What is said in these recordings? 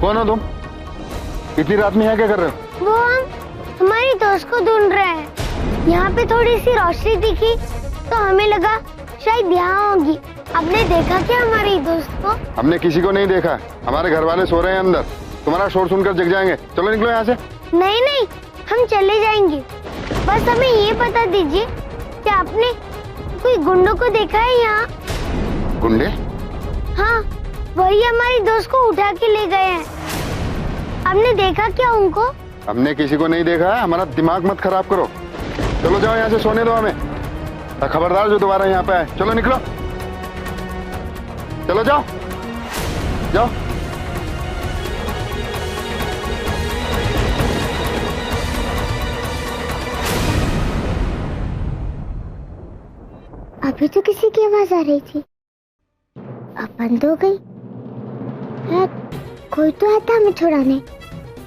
कौन हो तुम? इतनी रात में यहाँ क्या कर रहे हो? वो हम हमारी दोस्त को ढूंढ रहे हैं। यहाँ पे थोड़ी सी रोशनी दिखी तो हमें लगा शायद यहाँ होगी। आपने देखा क्या हमारी दोस्त को? हमने किसी को नहीं देखा। हमारे घर वाले सो रहे हैं अंदर। तुम्हारा शोर सुनकर जग जाएंगे। चलो निकलो यहाँ से। नहीं नहीं, हम चले जाएंगे। बस हमें ये बता दीजिए कि आपने कोई गुंडों को देखा है यहाँ? गुंडे? हाँ, वही हमारी दोस्त को उठा के ले गए हैं। आपने देखा क्या उनको? हमने किसी को नहीं देखा है। हमारा दिमाग मत खराब करो। चलो जाओ यहाँ से, सोने दो हमें। खबरदार जो दोबारा यहाँ पे आए। चलो निकलो, चलो जाओ जाओ। अभी तो किसी की आवाज आ रही थी, अब बंद हो गई। कोई तो आया था हमें छुड़ाने,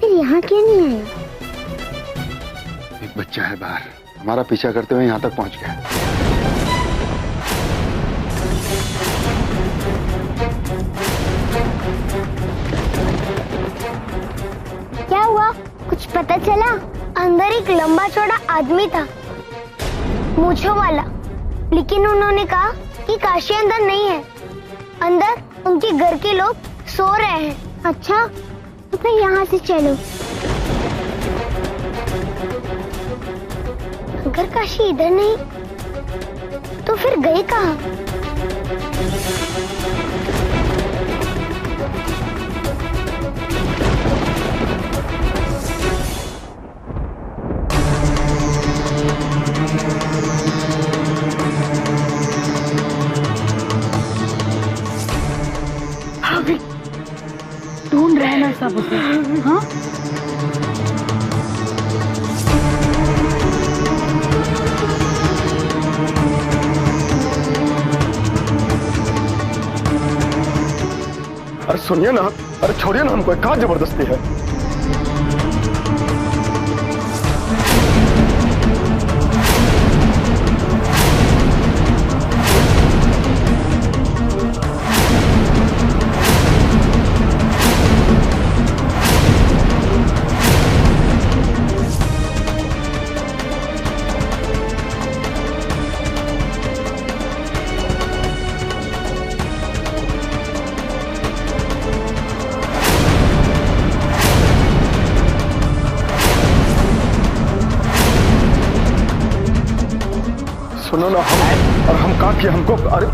फिर यहाँ क्यों नहीं आया? एक बच्चा है बाहर, हमारा पीछा करते हुए यहाँ तक पहुँच गया। क्या हुआ, कुछ पता चला? अंदर एक लंबा चौड़ा आदमी था, मूंछों वाला, लेकिन उन्होंने कहा कि काशी अंदर नहीं है। अंदर उनके घर के लोग सो रहे हैं। अच्छा, तो फिर यहाँ से चलो। अगर काशी इधर नहीं तो फिर गई कहाँ? ढूंढ रहे हैं ना सब उसे। हाँ? अरे सुनिए ना, अरे छोड़िए ना हमको, क्या जबरदस्ती है? सुनो ना, हम कहा कि हमको, अरे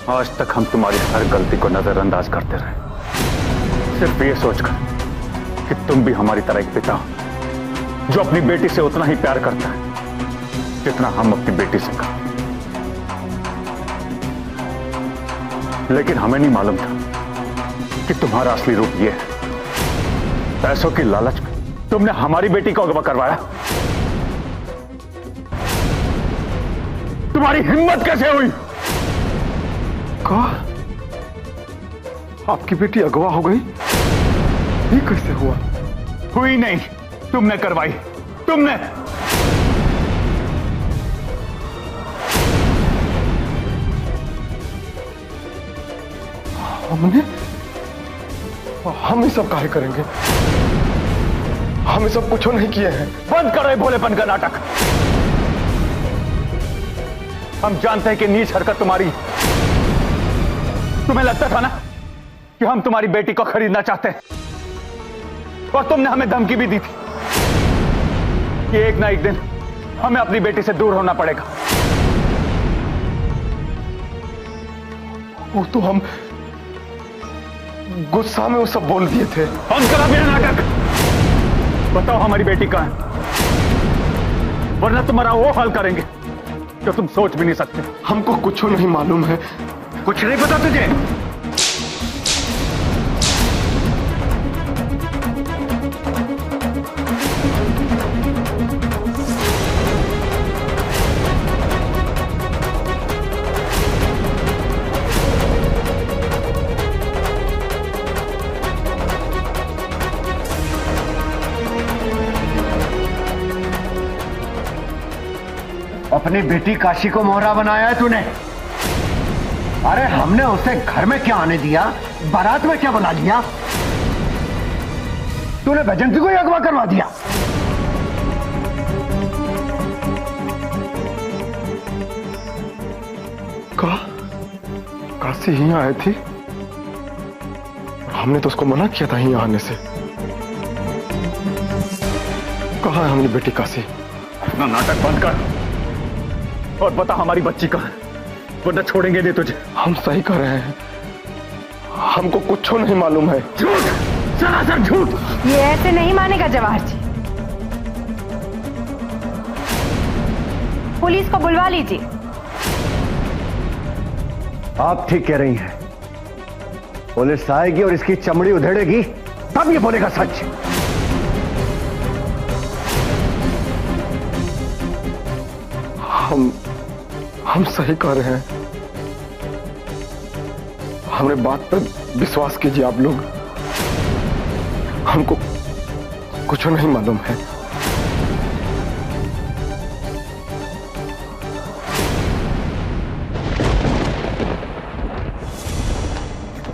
आज तक हम तुम्हारी हर गलती को नजरअंदाज करते रहे, सिर्फ ये सोचकर कि तुम भी हमारी तरह एक पिता हो जो अपनी बेटी से उतना ही प्यार करता है जितना हम अपनी बेटी से करते। लेकिन हमें नहीं मालूम था कि तुम्हारा असली रूप यह है। पैसों की लालच में तुमने हमारी बेटी को अगवा करवाया। तुम्हारी हिम्मत कैसे हुई? आपकी बेटी अगवा हो गई? ये कैसे हुआ? हुई नहीं, तुमने करवाई, तुमने। हमने? हम ये सब काहे करेंगे? हम ये सब कुछ नहीं किए हैं। बंद करो ये भोलेपन का नाटक। हम जानते हैं कि नीच हरकत तुम्हारी। तुम्हें लगता था ना कि हम तुम्हारी बेटी को खरीदना चाहते हैं, और तुमने हमें धमकी भी दी थी कि एक ना एक दिन हमें अपनी बेटी से दूर होना पड़ेगा। वो तो हम गुस्सा में वो सब बोल दिए थे। बंद करो मेरा नाटक। बताओ हमारी बेटी कहां है, वरना तुम्हारा वो हाल करेंगे जो तुम सोच भी नहीं सकते। हमको कुछ नहीं मालूम है। कुछ नहीं पता तुझे? अपनी बेटी काशी को मोहरा बनाया है तूने। अरे हमने उसे घर में क्या आने दिया, बारात में क्या बुला लिया, तूने बैजंती को ही अगवा करवा दिया। काशी यहाँ आई थी, हमने तो उसको मना किया था यहाँ आने से। कहाँ है हमारी बेटी काशी? अपना नाटक बंद कर और बता हमारी बच्ची कहाँ है, वरना छोड़ेंगे नहीं तुझे। हम सही कर रहे हैं, हमको कुछ नहीं मालूम है। झूठ, सरासर झूठ। ये ऐसे नहीं मानेगा जवाहर जी। पुलिस को बुलवा लीजिए। आप ठीक कह रही हैं, पुलिस आएगी और इसकी चमड़ी उधेड़ेगी, तब ये बोलेगा सच। हम सही कर रहे हैं, हमारे बात पर विश्वास कीजिए आप लोग, हमको कुछ नहीं मालूम है।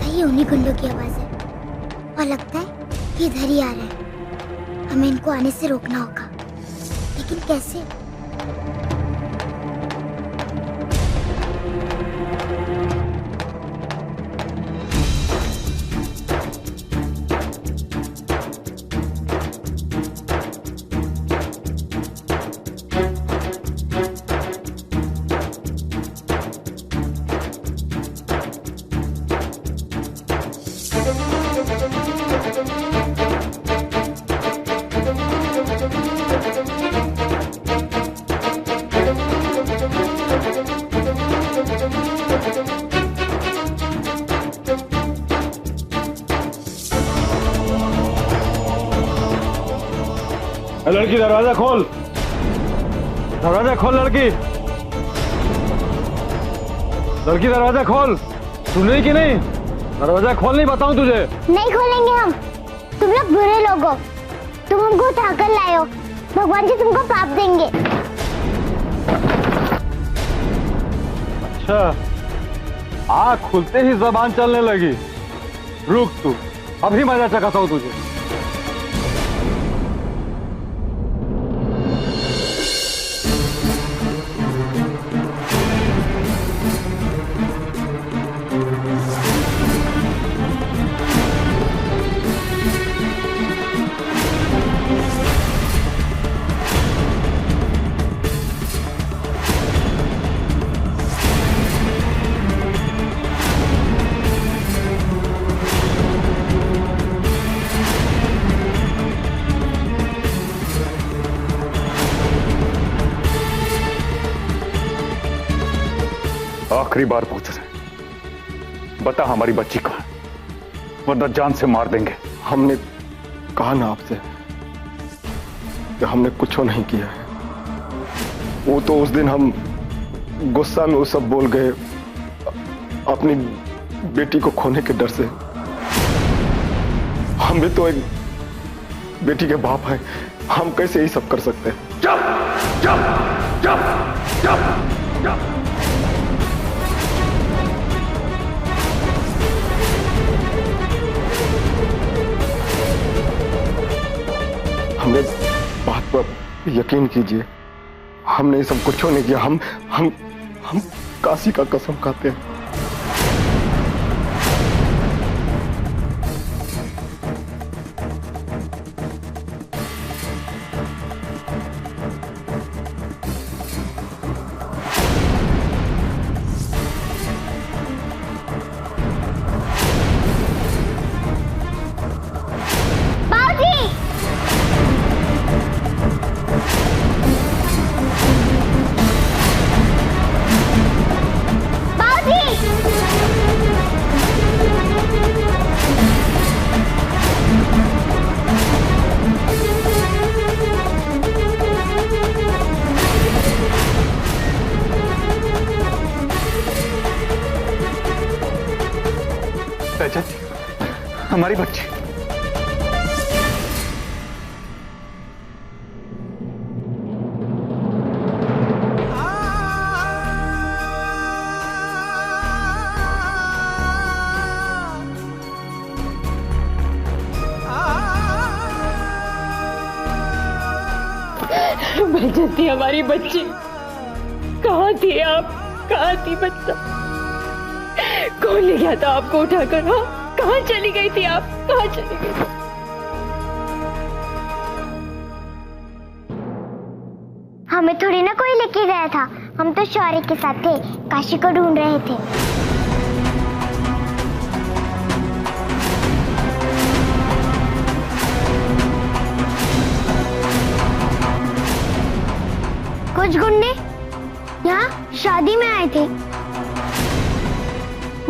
ये उन्हीं गुंडों की आवाज है और लगता है कि इधर ही आ रहे हैं। हमें इनको आने से रोकना होगा, लेकिन कैसे? लड़की दरवाजा खोल, दरवाजा खोल। लड़की दरवाजा खोल। सुन रही कि नहीं? दरवाजा खोल, नहीं बताऊं तुझे। नहीं खोलेंगे हम, तुम लोग बुरे लोग हो, तुम हमको उठाकर लाए हो, भगवान जी तुमको पाप देंगे। अच्छा, आँख खुलते ही जबान चलने लगी। रुक तू, अभी मजा चखाता हूं तुझे। आखिरी बार पूछ रहे, बता हमारी बच्ची कहाँ, वरना जान से मार देंगे। हमने कहा ना आपसे कि हमने कुछ नहीं किया है। वो तो उस दिन हम गुस्सा में वो सब बोल गए, अपनी बेटी को खोने के डर से। हम भी तो एक बेटी के बाप हैं, हम कैसे ये सब कर सकते हैं? चुप चुप चुप चुप चुप। हमने बात पर यकीन कीजिए, हमने ये सब कुछ नहीं किया। हम काशी का कसम खाते हैं। हमारी बच्ची। गुलजन थी हमारी बच्ची। कहाँ थी आप? कहाँ थी बच्चा? कौन ले गया था आपको उठाकर? हाँ, कहाँ चली गई थी आप? कहाँ चली गई थी? हमें थोड़ी ना कोई लेके गया था, हम तो शौर्य के साथ थे, काशी को ढूंढ रहे थे। कुछ गुंडे यहाँ शादी में आए थे,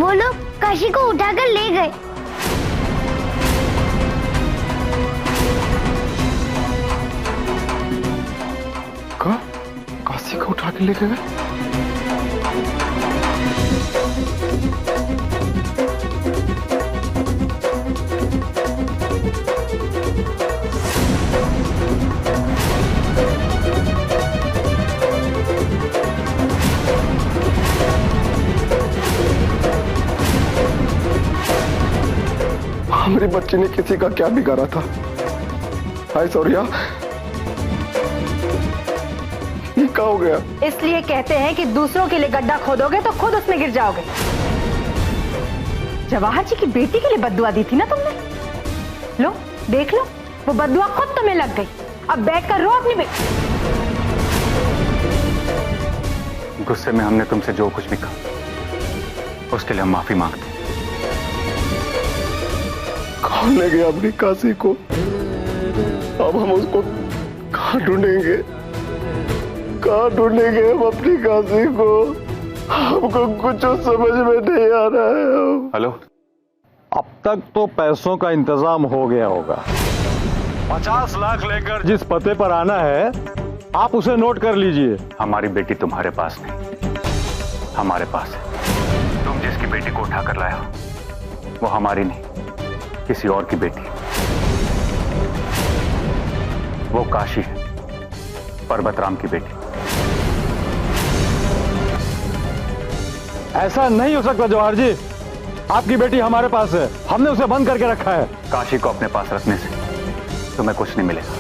वो लोग काशी को उठाकर ले गए। काशी को उठा के लेके गए? हमारी बच्ची ने किसी का क्या बिगाड़ा था? हाय शौर्या, ये क्या हो गया? इसलिए कहते हैं कि दूसरों के लिए गड्ढा खोदोगे तो खुद उसमें गिर जाओगे। जवाहर जी की बेटी के लिए बद्दुआ दी थी ना तुमने? लो देख लो, वो बद्दुआ खुद तुम्हें लग गई। अब बैठकर रो अपनी बेटी। गुस्से में हमने तुमसे जो कुछ भी कहा उसके लिए हम माफी मांगते हैं। कौन ले गया अपनी काशी को? अब हम उसको कहाँ ढूंढेंगे? कहाँ ढूंढेंगे हम अपनी काशी को? हमको कुछ समझ में नहीं आ रहा है। हेलो, अब तक तो पैसों का इंतजाम हो गया होगा। 50 लाख लेकर जिस पते पर आना है आप उसे नोट कर लीजिए। हमारी बेटी तुम्हारे पास नहीं, हमारे पास है। तुम जिसकी बेटी को उठाकर लाया हो वो हमारी नहीं, किसी और की बेटी। वो काशी है, पर्वतराम की बेटी। ऐसा नहीं हो सकता जवाहर जी, आपकी बेटी हमारे पास है, हमने उसे बंद करके रखा है। काशी को अपने पास रखने से तुम्हें कुछ नहीं मिलेगा,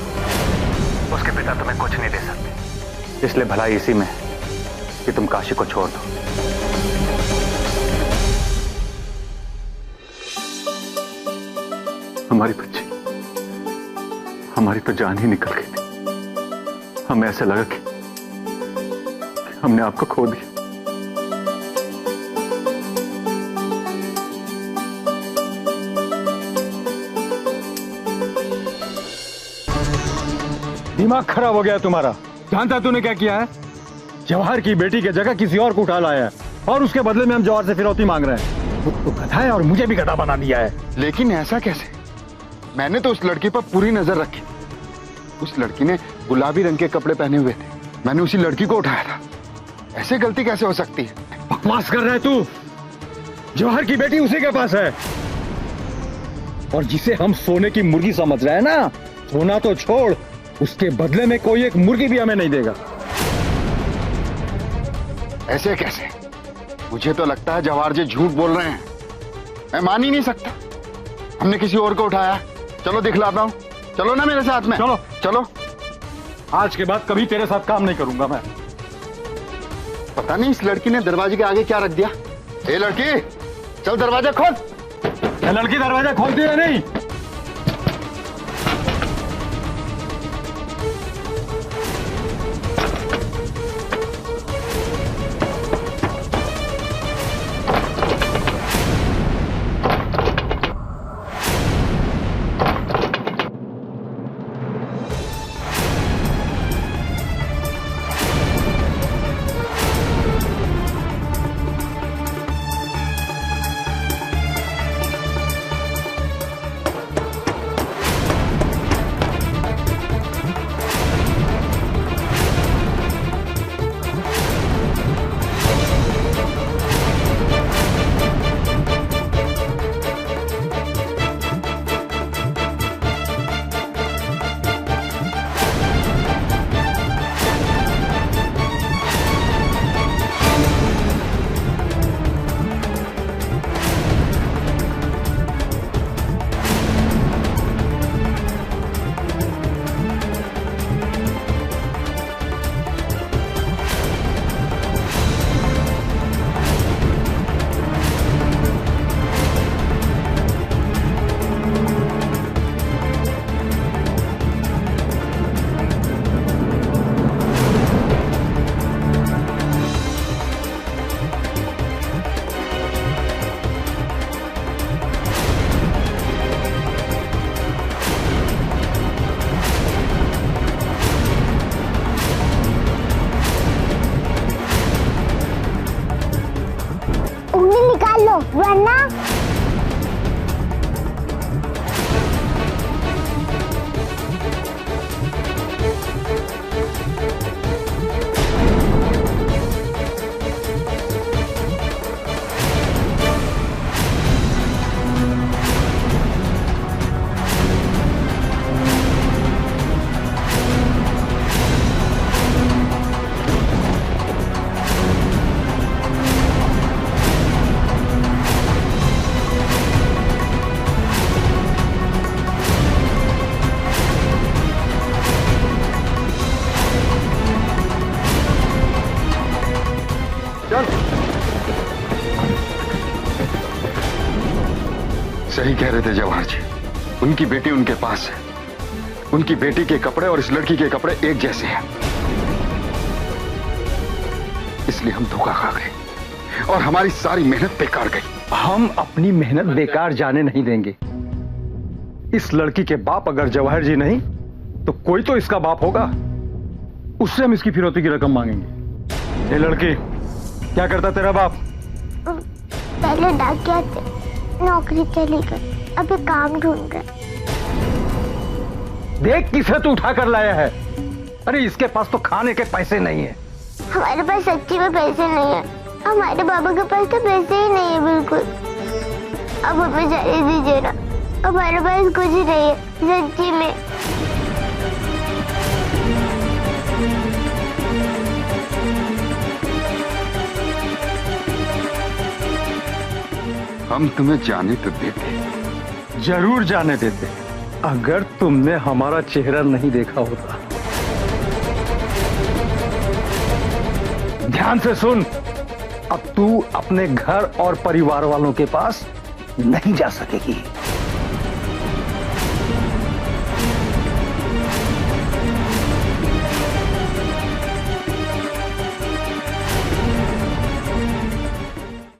उसके पिता तुम्हें कुछ नहीं दे सकते। इसलिए भलाई इसी में है कि तुम काशी को छोड़ दो। हमारी बच्ची, हमारी तो जान ही निकल गई थी। हमें ऐसे लगा कि हमने आपको खो दिया। दिमाग खराब हो गया तुम्हारा। जानता है तूने क्या किया है? जवाहर की बेटी के जगह किसी और को उठा लाया है और उसके बदले में हम जवाहर से फिरौती मांग रहे हैं। वो तो गधा है और मुझे भी गधा बना दिया है। लेकिन ऐसा कैसे? मैंने तो उस लड़की पर पूरी नजर रखी। उस लड़की ने गुलाबी रंग के कपड़े पहने हुए थे, मैंने उसी लड़की को उठाया था। ऐसे गलती कैसे हो सकती है? बकवास कर रहा है तू। जवाहर की बेटी उसी के पास है और जिसे हम सोने की मुर्गी समझ रहे हैं ना, सोना तो छोड़, उसके बदले में कोई एक मुर्गी भी हमें नहीं देगा। ऐसे कैसे? मुझे तो लगता है जवाहर जी झूठ बोल रहे हैं। मैं मान ही नहीं सकता, हमने किसी और को उठाया। चलो दिखलाता हूँ, चलो ना मेरे साथ में। चलो चलो। आज के बाद कभी तेरे साथ काम नहीं करूंगा मैं। पता नहीं इस लड़की ने दरवाजे के आगे क्या रख दिया। ए लड़की, चल दरवाजा खोल। ये लड़की दरवाजा खोलती है नहीं? जल्दी निकाल लो वरना। सही कह रहे थे जवाहर जी, उनकी बेटी उनके पास है। उनकी बेटी के कपड़े और इस लड़की के कपड़े एक जैसे हैं, इसलिए हम धोखा खा गए और हमारी सारी मेहनत बेकार गई। हम अपनी मेहनत बेकार जाने नहीं देंगे। इस लड़की के बाप अगर जवाहर जी नहीं तो कोई तो इसका बाप होगा, उससे हम इसकी फिरौती की रकम मांगेंगे। ये लड़की, क्या करता तेरा बाप? पहले डाकिया थे, नौकरी चली गई, अभी काम ढूंढ रहे। देख किसे तू उठा कर लाया है। अरे इसके पास तो खाने के पैसे नहीं है। हमारे पास सच्ची में पैसे नहीं है। हमारे बाबा के पास तो पैसे ही नहीं है बिल्कुल। अब हमें जाने दीजिए ना, हमारे पास कुछ नहीं है सच्ची में। हम तुम्हें जाने तो देते। जरूर जाने देते, अगर तुमने हमारा चेहरा नहीं देखा होता। ध्यान से सुन, अब तू अपने घर और परिवार वालों के पास नहीं जा सकेगी।